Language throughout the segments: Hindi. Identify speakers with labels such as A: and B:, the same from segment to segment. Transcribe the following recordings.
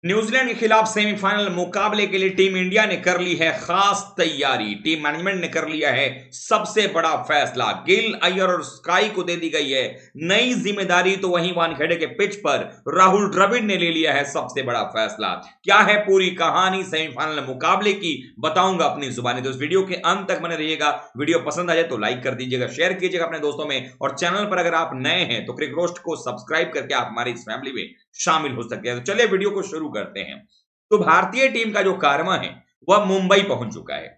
A: न्यूजीलैंड के खिलाफ सेमीफाइनल मुकाबले के लिए टीम इंडिया ने कर ली है खास तैयारी। टीम मैनेजमेंट ने कर लिया है सबसे बड़ा फैसला। गिल, अय्यर और स्काई को दे दी गई है नई जिम्मेदारी। तो वहीं वानखेड़े के पिच पर राहुल द्रविड़ ने ले लिया है सबसे बड़ा फैसला। क्या है पूरी कहानी सेमीफाइनल मुकाबले की, बताऊंगा अपनी जुबानी। तो इस वीडियो के अंत तक बने रहिएगा। वीडियो पसंद आ जाए तो लाइक कर दीजिएगा, शेयर कीजिएगा अपने दोस्तों में, और चैनल पर अगर आप नए हैं तो क्रिक रोस्ट को सब्सक्राइब करके आप हमारी इस फैमिली में शामिल हो सकते हैं। तो चलिए वीडियो को शुरू करते हैं। तो भारतीय टीम का जो कारवां है वह मुंबई पहुंच चुका है।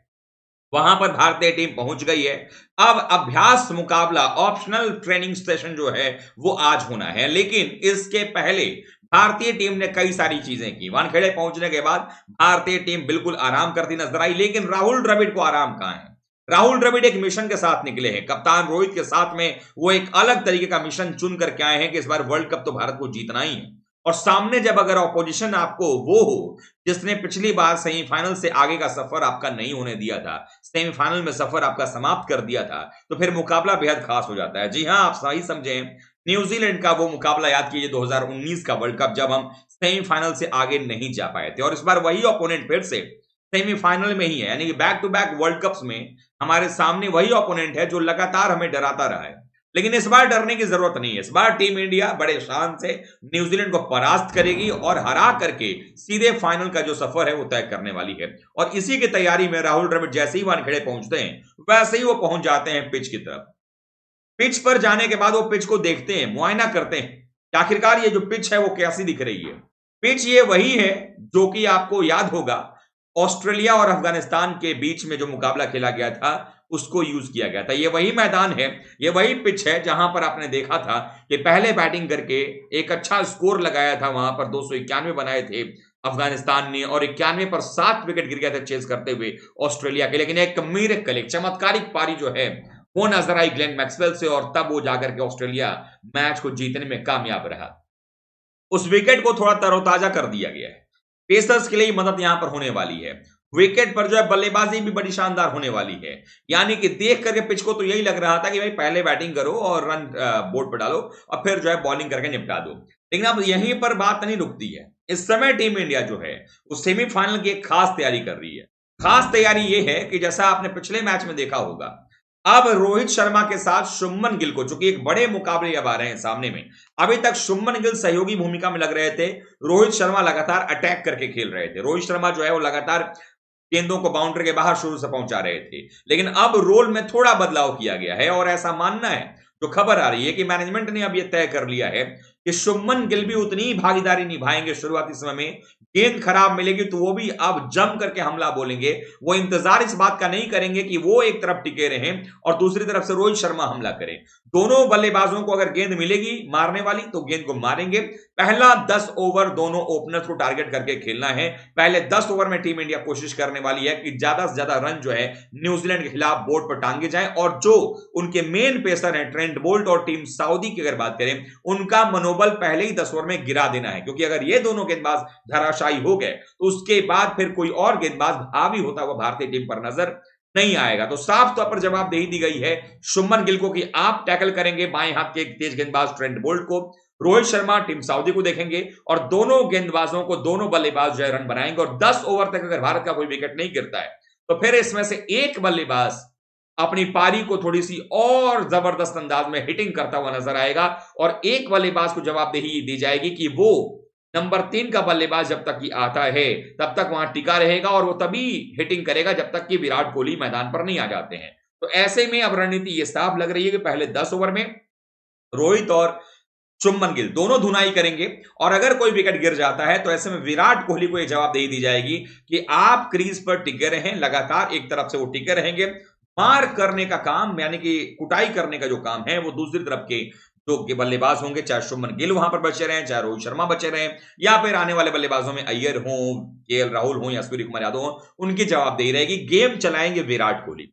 A: वहां पर भारतीय टीम पहुंच गई है। अब अभ्यास मुकाबला, ऑप्शनल ट्रेनिंग सेशन जो है वो आज होना है। लेकिन इसके पहले भारतीय टीम ने कई सारी चीजें की। वानखेड़े पहुंचने के बाद भारतीय टीम बिल्कुल आराम करती नजर आई, लेकिन राहुल द्रविड़ को आराम कहां है। राहुल द्रविड़ एक मिशन के साथ निकले हैं। कप्तान रोहित के साथ में वो एक अलग तरीके का मिशन चुन करके आए हैं कि इस बार वर्ल्ड कप तो भारत को जीतना ही है। और सामने जब अगर ऑपोजिशन आपको वो हो जिसने पिछली बार सेमीफाइनल से आगे का सफर आपका नहीं होने दिया था, सेमीफाइनल में सफर आपका समाप्त कर दिया था, तो फिर मुकाबला बेहद खास हो जाता है। जी हां, आप सही समझे। न्यूजीलैंड का वो मुकाबला याद कीजिए 2019 का वर्ल्ड कप, जब हम सेमीफाइनल से आगे नहीं जा पाए थे। और इस बार वही ओपोनेंट फिर से सेमीफाइनल में ही है, यानी कि back to back world cups में हमारे सामने वही ओपोनेंट है जो लगातार हमें डराता रहा है। लेकिन इस बार डरने की जरूरत नहीं है। इस बार टीम इंडिया बड़े शान से न्यूजीलैंड को परास्त करेगी और हरा करके सीधे फाइनल का जो सफर है वो तय करने वाली है। और इसी की तैयारी में राहुल द्रविड़ जैसे ही वानखेड़े पहुंचते हैं वैसे ही वो पहुंच जाते हैं पिच की तरफ। पिच पर जाने के बाद वो पिच को देखते हैं, मुआयना करते हैं कि आखिरकार ये जो पिच है वो कैसी दिख रही है। पिच ये वही है जो कि आपको याद होगा ऑस्ट्रेलिया और अफगानिस्तान के बीच में जो मुकाबला खेला गया था उसको यूज किया गया था। ये वही मैदान है, ये वही पिच है जहां पर आपने देखा था कि पहले बैटिंग करके एक अच्छा स्कोर लगाया था। वहां पर 291 बनाए थे अफगानिस्तान ने, और 91 पर 7 विकेट गिर गया था चेस करते हुए ऑस्ट्रेलिया के। लेकिन एक मिरेकल, एक चमत्कारिक पारी जो है वो नजर आई ग्लेन मैक्सवेल से, और तब वो जाकर के ऑस्ट्रेलिया मैच को जीतने में कामयाब रहा। उस विकेट को थोड़ा तरोताजा कर दिया गया है। पेसर्स के लिए मदद यहां पर होने वाली है। विकेट पर जो है बल्लेबाजी भी बड़ी शानदार होने वाली है। यानी कि देख करके पिच को तो यही लग रहा था कि भाई पहले बैटिंग करो और रन बोर्ड पर डालो और फिर जो है बॉलिंग करके निपटा दो। लेकिन अब यहीं पर बात नहीं रुकती है। इस समय टीम इंडिया जो है वो सेमीफाइनल की एक खास तैयारी कर रही है। खास तैयारी ये है कि जैसा आपने पिछले मैच में देखा होगा, अब रोहित शर्मा के साथ शुभमन गिल को, जो कि एक बड़े मुकाबले अब आ रहे हैं सामने में, अभी तक शुभमन गिल सहयोगी भूमिका में लग रहे थे। रोहित शर्मा लगातार अटैक करके खेल रहे थे। रोहित शर्मा जो है वो लगातार गेंदों को बाउंड्री के बाहर शुरू से पहुंचा रहे थे। लेकिन अब रोल में थोड़ा बदलाव किया गया है, और ऐसा मानना है, जो खबर आ रही है कि मैनेजमेंट ने अब यह तय कर लिया है कि शुभमन गिल भी उतनी ही भागीदारी निभाएंगे शुरुआती समय में। गेंद खराब मिलेगी तो वो भी अब जम करके हमला बोलेंगे। वो इंतजार इस बात का नहीं करेंगे कि वो एक तरफ टिके रहें और दूसरी तरफ से रोहित शर्मा हमला करें। दोनों बल्लेबाजों को अगर गेंद मिलेगी मारने वाली तो गेंद को मारेंगे। पहला 10 ओवर दोनों ओपनर्स को टारगेट करके खेलना है। पहले 10 ओवर में टीम इंडिया कोशिश करने वाली है कि ज्यादा से ज्यादा रन जो है न्यूजीलैंड के खिलाफ बोर्ड पर टांगे जाएं, और जो उनके मेन पेसर हैं ट्रेंट बोल्ट और टीम सऊदी की अगर बात करें, उनका मनोबल पहले ही 10 ओवर में गिरा देना है। क्योंकि अगर ये दोनों गेंदबाज धराशायी हो गए तो उसके बाद फिर कोई और गेंदबाज हावी होता हुआ भारतीय टीम पर नजर नहीं आएगा। तो साफ तौर पर जवाबदेही दी गई है शुभमन गिल को कि आप टैकल करेंगे बाएं हाथ के तेज गेंदबाज ट्रेंट बोल्ट को, रोहित शर्मा टीम सऊदी को देखेंगे, और दोनों गेंदबाजों को, दोनों बल्लेबाज जो है रन बनाएंगे। और 10 ओवर तक अगर भारत का कोई विकेट नहीं गिरता है तो फिर इसमें से एक बल्लेबाज अपनी पारी को थोड़ी सी और जबरदस्त अंदाज में हिटिंग करता हुआ नजर आएगा, और एक बल्लेबाज को जवाबदेही दी जाएगी कि वो नंबर 3 का बल्लेबाज जब तक कि आता है तब तक वहां टिका रहेगा, और वो तभी हिटिंग करेगा जब तक कि विराट कोहली मैदान पर नहीं आ जाते हैं। तो ऐसे में अब रणनीति ये साफ लग रही है कि पहले 10 ओवर में रोहित और शुभमन गिल दोनों धुनाई करेंगे, और अगर कोई विकेट गिर जाता है तो ऐसे में विराट कोहली को यह जवाबदेही दी जाएगी कि आप क्रीज पर टिके रहें, लगातार एक तरफ से वो टिके रहेंगे। मार करने का काम, यानी कि कुटाई करने का जो काम है वो दूसरी तरफ के जो बल्लेबाज होंगे, चाहे शुभमन गिल वहां पर बचे रहें, चाहे रोहित शर्मा बचे रहें, या फिर आने वाले बल्लेबाजों में अय्यर हो, केएल राहुल हो या सूर्य कुमार यादव हो, उनकी जवाबदेही रहेगी। गेम चलाएंगे विराट कोहली।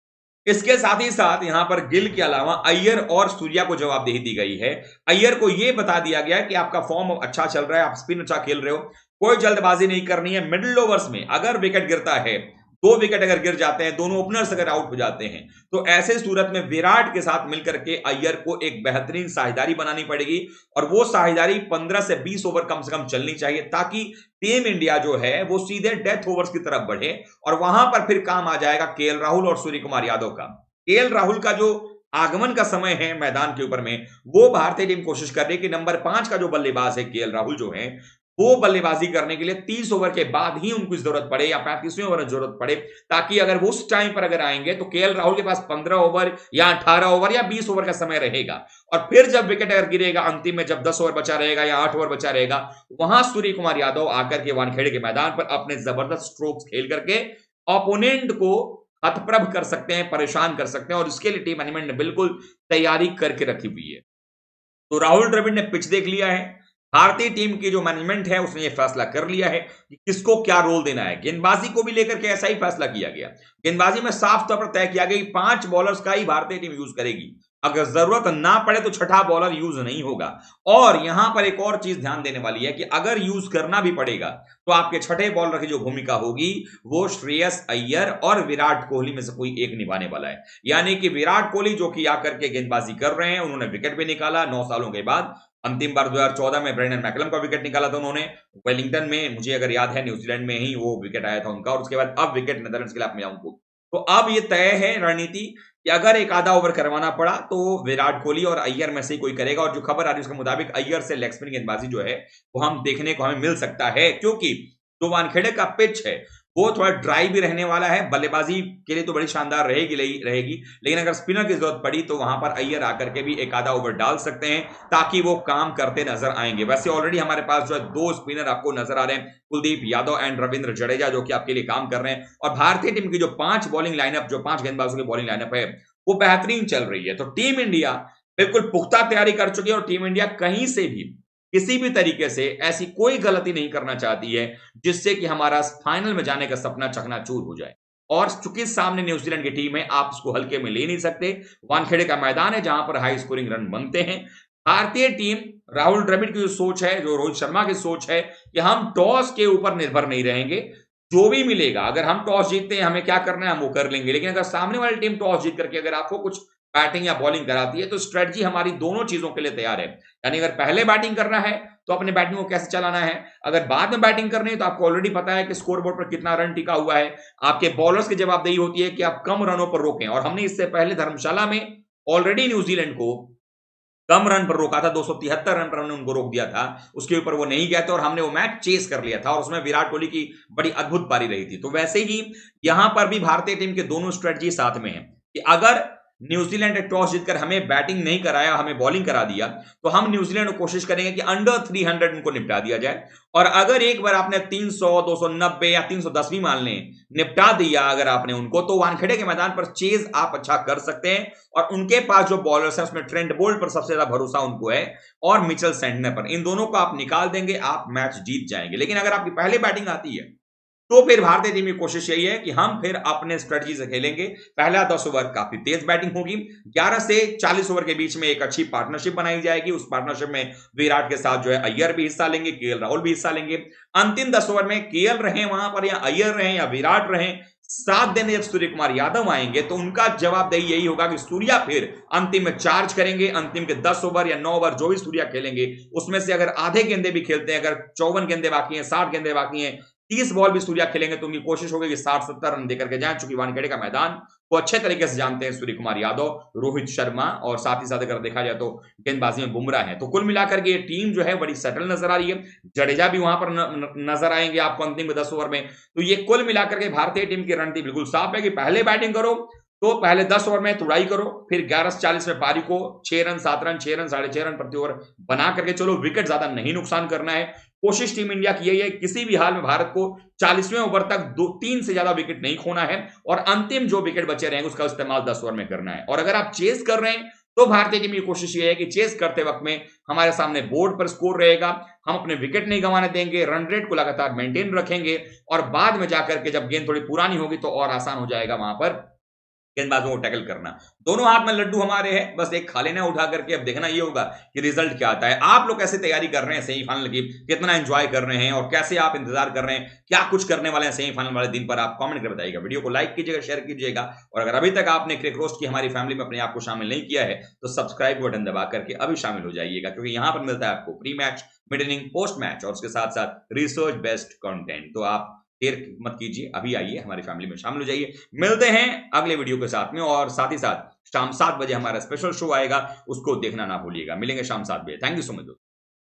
A: इसके साथ ही साथ यहां पर गिल के अलावा अय्यर और सूर्या को जवाबदेही दी गई है। अय्यर को यह बता दिया गया कि आपका फॉर्म अच्छा चल रहा है, आप स्पिन अच्छा खेल रहे हो, कोई जल्दबाजी नहीं करनी है। मिडिल ओवर्स में अगर विकेट गिरता है 2 विकेट अगर गिर जाते हैं, दोनों ओपनर्स अगर आउट हो जाते हैं, तो ऐसे सूरत में विराट के साथ मिलकर के अय्यर को एक बेहतरीन साझेदारी बनानी पड़ेगी और वो साझेदारी 15 से 20 ओवर कम से कम चलनी चाहिए, ताकि टीम इंडिया जो है वो सीधे डेथ ओवर्स की तरफ बढ़े और वहां पर फिर काम आ जाएगा केएल राहुल और सूर्य कुमार यादव का। केएल राहुल का जो आगमन का समय है मैदान के ऊपर में, वो भारतीय टीम कोशिश कर रही है कि नंबर 5 का जो बल्लेबाज है केएल राहुल जो है, वो बल्लेबाजी करने के लिए 30 ओवर के बाद ही उनको जरूरत पड़े या 35वें ओवर में जरूरत पड़े, ताकि अगर वो उस टाइम पर अगर आएंगे तो केएल राहुल के पास 15 ओवर या 18 ओवर या 20 ओवर का समय रहेगा और फिर जब विकेट अगर गिरेगा अंतिम में, जब 10 ओवर बचा रहेगा या 8 ओवर बचा रहेगा, वहां सूर्य कुमार यादव आकर के वानखेड़े के मैदान पर अपने जबरदस्त स्ट्रोक्स खेल करके ओपोनेंट को हतप्रभ कर सकते हैं, परेशान कर सकते हैं और इसके लिए टीम मैनेजमेंट ने बिल्कुल तैयारी करके रखी हुई है। तो राहुल द्रविड़ ने पिच देख लिया है, भारतीय टीम की जो मैनेजमेंट है उसने ये फैसला कर लिया है कि किसको क्या रोल देना है। गेंदबाजी को भी लेकर के ऐसा ही फैसला किया गया। गेंदबाजी में साफ तौर पर तय किया गया कि 5 बॉलर्स का ही भारतीय टीम यूज करेगी, अगर जरूरत ना पड़े तो छठा बॉलर यूज नहीं होगा। और यहां पर एक और चीज ध्यान देने वाली है कि अगर यूज करना भी पड़ेगा तो आपके छठे बॉलर की जो भूमिका होगी वो श्रेयस अय्यर और विराट कोहली में से कोई एक निभाने वाला है। यानी कि विराट कोहली जो कि आकर के गेंदबाजी कर रहे हैं, उन्होंने विकेट भी निकाला 9 सालों के बाद। अंतिम बार 2014 में ब्रेंडन मैकलम का विकेट निकाला था उन्होंने वेलिंगटन में, मुझे अगर याद है न्यूजीलैंड में ही वो विकेट आया था उनका, और उसके बाद अब विकेट नेदरलैंड्स के खिलाफ मिला उनको। तो अब ये तय है रणनीति कि अगर एक आधा ओवर करवाना पड़ा तो विराट कोहली और अय्यर में से कोई करेगा, और जो खबर आ रही है उसके मुताबिक अय्यर से लेग स्पिन गेंदबाजी जो है वो हम देखने को हमें मिल सकता है, क्योंकि जो वानखेड़े का पिच है वो थोड़ा ड्राई भी रहने वाला है। बल्लेबाजी के लिए तो बड़ी शानदार रहेगी, लेकिन अगर स्पिनर की जरूरत पड़ी तो वहां पर अय्यर आकर के भी एक आधा ओवर डाल सकते हैं ताकि वो काम करते नजर आएंगे। वैसे ऑलरेडी हमारे पास जो है 2 स्पिनर आपको नजर आ रहे हैं, कुलदीप यादव एंड रविंद्र जडेजा, जो कि आपके लिए काम कर रहे हैं। और भारतीय टीम की जो 5 बॉलिंग लाइनअप, जो 5 गेंदबाजों की बॉलिंग लाइनअप है वो बेहतरीन चल रही है। तो टीम इंडिया बिल्कुल पुख्ता तैयारी कर चुकी है और टीम इंडिया कहीं से भी किसी भी तरीके से ऐसी कोई गलती नहीं करना चाहती है जिससे कि हमारा फाइनल में जाने का सपना चकनाचूर हो जाए। और चूंकि सामने न्यूजीलैंड की टीम है, आप उसको हल्के में ले नहीं सकते। वानखेड़े का मैदान है जहां पर हाई स्कोरिंग रन बनते हैं। भारतीय टीम, राहुल द्रविड़ की जो सोच है, जो रोहित शर्मा की सोच है कि हम टॉस के ऊपर निर्भर नहीं रहेंगे, जो भी मिलेगा, अगर हम टॉस जीतते हैं हमें क्या करना है हम वो कर लेंगे। लेकिन अगर सामने वाली टीम टॉस जीत करके अगर आपको कुछ बैटिंग या बॉलिंग कराती है तो स्ट्रेटजी हमारी दोनों चीजों के लिए तैयार है। यानी अगर पहले बैटिंग करना है तो अपने बैटिंग को कैसे चलाना है, अगर बाद में बैटिंग करनी है तो आपको ऑलरेडी पता है कि स्कोर बोर्ड पर कितना रन टिका हुआ है। आपके बॉलर्स की जवाबदेही होती है कि आप कम रनों पर रोकें, और हमने इससे पहले धर्मशाला में ऑलरेडी न्यूजीलैंड को कम रन पर रोका था, 273 रन पर हमने उनको रोक दिया था, उसके ऊपर वो नहीं गया था और हमने वो मैच चेस कर लिया था और उसमें विराट कोहली की बड़ी अद्भुत पारी रही थी। तो वैसे ही यहां पर भी भारतीय टीम के दोनों स्ट्रेटजी साथ में है कि अगर न्यूजीलैंड ने टॉस जीतकर हमें बैटिंग नहीं कराया, हमें बॉलिंग करा दिया, तो हम न्यूजीलैंड को कोशिश करेंगे कि अंडर 300 उनको निपटा दिया जाए। और अगर एक बार आपने 300, 290 या 310 भी मान लें निपटा दिया अगर आपने उनको, तो वानखेड़े के मैदान पर चेज आप अच्छा कर सकते हैं। और उनके पास जो बॉलर्स हैं उसमें ट्रेंट बोल्ट पर सबसे ज्यादा भरोसा उनको है और मिचेल सैंटनर पर, इन दोनों को आप निकाल देंगे, आप मैच जीत जाएंगे। लेकिन अगर आपकी पहले बैटिंग आती है तो फिर भारतीय टीम की कोशिश यही है कि हम फिर अपने स्ट्रेटजी से खेलेंगे। पहला 10 ओवर काफी तेज बैटिंग होगी, 11 से 40 ओवर के बीच में एक अच्छी पार्टनरशिप बनाई जाएगी। उस पार्टनरशिप में विराट के साथ जो है अय्यर भी हिस्सा लेंगे, केएल राहुल भी हिस्सा लेंगे। अंतिम 10 ओवर में केएल रहे वहां पर या अय्यर रहे या विराट रहे, साथ देने जब सूर्य कुमार यादव आएंगे तो उनका जवाबदेही यही होगा कि सूर्या फिर अंतिम में चार्ज करेंगे। अंतिम के 10 ओवर या 9 ओवर जो भी सूर्या खेलेंगे उसमें से अगर आधे गेंदे भी खेलते हैं, अगर 54 गेंदे बाकी हैं, 60 गेंदे बाकी हैं, 30 बॉल भी सूर्या खेलेंगे तो उनकी कोशिश होगी कि 60-70 रन देकर के जाएं। चूंकि वानखेड़े का मैदान वो अच्छे तरीके से जानते हैं सूर्य कुमार यादव, रोहित शर्मा और साथ ही साथ अगर देखा जाए तो गेंदबाजी में बुमराह है। तो कुल मिलाकर के ये टीम जो है बड़ी सेटल नजर आ रही है। जडेजा भी वहां पर नजर आएंगे आपको अंतिम 10 ओवर में। तो ये कुल मिलाकर के भारतीय टीम की रणनीति बिल्कुल साफ है कि पहले बैटिंग करो तो पहले 10 ओवर में तुड़ाई करो, फिर 11 से 40 में पारी को 6 रन, 7 रन, 6 रन, 6.5 रन प्रति ओवर बना करके चलो, विकेट ज्यादा नहीं नुकसान करना है। कोशिश टीम इंडिया की यही है किसी भी हाल में भारत को 40वें ओवर तक 2-3 से ज्यादा विकेट नहीं खोना है और अंतिम जो विकेट बचे रहेंगे उसका इस्तेमाल 10 ओवर में करना है। और अगर आप चेस कर रहे हैं तो भारतीय टीम की कोशिश यह है कि चेस करते वक्त में हमारे सामने बोर्ड पर स्कोर रहेगा, हम अपने विकेट नहीं गंवाने देंगे, रन रेट को लगातार मेंटेन रखेंगे और बाद में जाकर के जब गेंद थोड़ी पुरानी होगी तो और आसान हो जाएगा वहां पर गेंदबाजों को टैकल करना। दोनों हाथ में लड्डू हमारे हैं, बस एक खा लेना उठा करके। अब देखना ये होगा कि रिजल्ट क्या आता है। आप लोग कैसे तैयारी कर रहे हैं सेमीफाइनल की, कितना एंजॉय कर रहे हैं और कैसे आप इंतजार कर रहे हैं, क्या कुछ करने वाले हैं सेमीफाइनल वाले दिन पर, आप कमेंट कर बताइएगा। वीडियो को लाइक कीजिएगा, शेयर कीजिएगा, और अगर अभी तक आपने क्रिक रोस्ट की हमारी फैमिली में अपने आप को शामिल नहीं किया है तो सब्सक्राइब बटन दबा करके अभी शामिल हो जाइएगा, क्योंकि यहां पर मिलता है आपको pre match, mid inning, post match और उसके साथ साथ रिसर्च बेस्ड कंटेंट। तो आप देर मत कीजिए, अभी आइए हमारी फैमिली में शामिल हो जाइए। मिलते हैं अगले वीडियो के साथ में, और साथ ही साथ शाम 7 बजे हमारा स्पेशल शो आएगा, उसको देखना ना भूलिएगा। मिलेंगे शाम 7 बजे। Thank you so much.